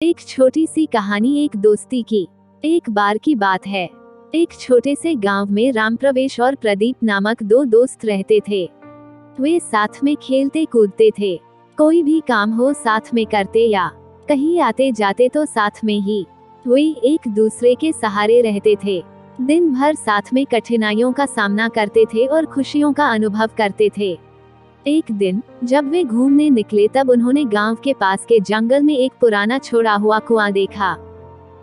एक छोटी सी कहानी एक दोस्ती की। एक बार की बात है, एक छोटे से गांव में रामप्रवेश और प्रदीप नामक दो दोस्त रहते थे। वे साथ में खेलते कूदते थे, कोई भी काम हो साथ में करते या कहीं आते जाते तो साथ में ही। वे एक दूसरे के सहारे रहते थे, दिन भर साथ में कठिनाइयों का सामना करते थे और खुशियों का अनुभव करते थे। एक दिन जब वे घूमने निकले तब उन्होंने गांव के पास के जंगल में एक पुराना छोड़ा हुआ कुआं देखा।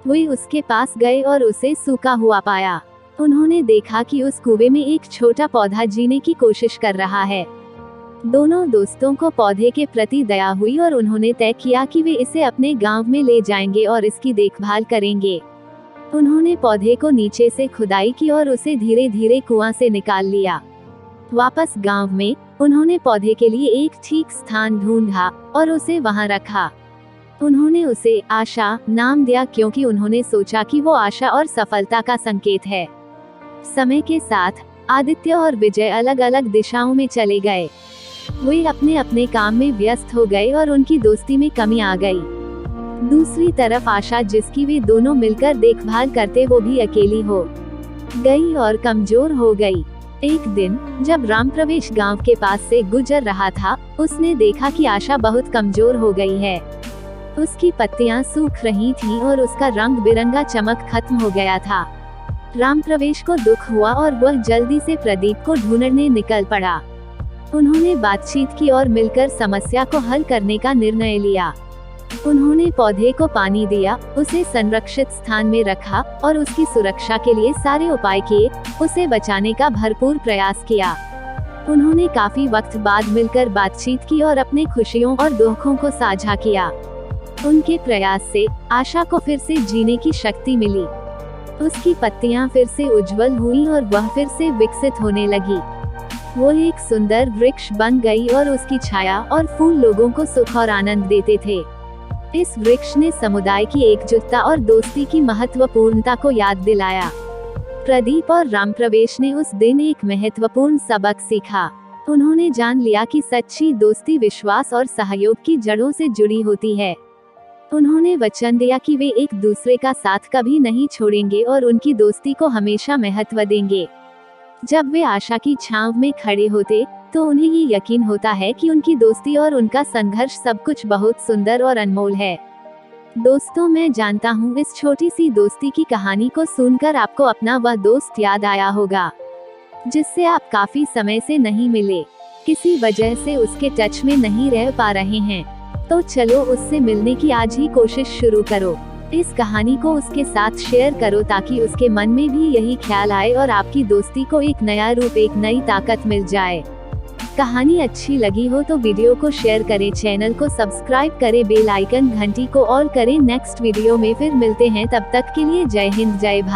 वे उसके पास गए और उसे सूखा हुआ पाया। उन्होंने देखा कि उस कुएं में एक छोटा पौधा जीने की कोशिश कर रहा है। दोनों दोस्तों को पौधे के प्रति दया हुई और उन्होंने तय किया कि वे इसे अपने गांव में ले जाएंगे और इसकी देखभाल करेंगे। उन्होंने पौधे को नीचे से खुदाई की और उसे धीरे धीरे कुआं से निकाल लिया। वापस गांव में उन्होंने पौधे के लिए एक ठीक स्थान ढूंढा और उसे वहां रखा। उन्होंने उसे आशा नाम दिया क्योंकि उन्होंने सोचा कि वो आशा और सफलता का संकेत है। समय के साथ आदित्य और विजय अलग अलग दिशाओं में चले गए। वे अपने अपने काम में व्यस्त हो गए और उनकी दोस्ती में कमी आ गई। दूसरी तरफ आशा, जिसकी वे दोनों मिलकर देखभाल करते, वो भी अकेली हो गई और कमजोर हो गई। एक दिन जब रामप्रवेश गांव के पास से गुजर रहा था, उसने देखा कि आशा बहुत कमजोर हो गई है। उसकी पत्तियां सूख रही थीं और उसका रंग बिरंगा चमक खत्म हो गया था। रामप्रवेश को दुख हुआ और वह जल्दी से प्रदीप को ढूंढने निकल पड़ा। उन्होंने बातचीत की और मिलकर समस्या को हल करने का निर्णय लिया। उन्होंने पौधे को पानी दिया, उसे संरक्षित स्थान में रखा और उसकी सुरक्षा के लिए सारे उपाय किए। उसे बचाने का भरपूर प्रयास किया। उन्होंने काफी वक्त बाद मिलकर बातचीत की और अपने खुशियों और दुखों को साझा किया। उनके प्रयास से आशा को फिर से जीने की शक्ति मिली। उसकी पत्तियां फिर से उज्जवल हुईं और वह फिर से विकसित होने लगी। वो एक सुंदर वृक्ष बन गई और उसकी छाया और फूल लोगों को सुख और आनंद देते थे। इस वृक्ष ने समुदाय की एकजुटता और दोस्ती की महत्वपूर्णता को याद दिलाया। प्रदीप और रामप्रवेश ने उस दिन एक महत्वपूर्ण सबक सीखा। उन्होंने जान लिया कि सच्ची दोस्ती विश्वास और सहयोग की जड़ों से जुड़ी होती है। उन्होंने वचन दिया कि वे एक दूसरे का साथ कभी नहीं छोड़ेंगे और उनकी दोस्ती को हमेशा महत्व देंगे। जब वे आशा की छांव में खड़े होते तो उन्हें ये यकीन होता है कि उनकी दोस्ती और उनका संघर्ष सब कुछ बहुत सुंदर और अनमोल है। दोस्तों, मैं जानता हूँ इस छोटी सी दोस्ती की कहानी को सुनकर आपको अपना वह दोस्त याद आया होगा जिससे आप काफी समय से नहीं मिले, किसी वजह से उसके टच में नहीं रह पा रहे हैं। तो चलो उससे मिलने की आज ही कोशिश शुरू करो। इस कहानी को उसके साथ शेयर करो ताकि उसके मन में भी यही ख्याल आए और आपकी दोस्ती को एक नया रूप, एक नई ताकत मिल जाए। कहानी अच्छी लगी हो तो वीडियो को शेयर करें, चैनल को सब्सक्राइब करें, बेल आइकन घंटी को ऑल करें। नेक्स्ट वीडियो में फिर मिलते हैं, तब तक के लिए जय हिंद जय भारत।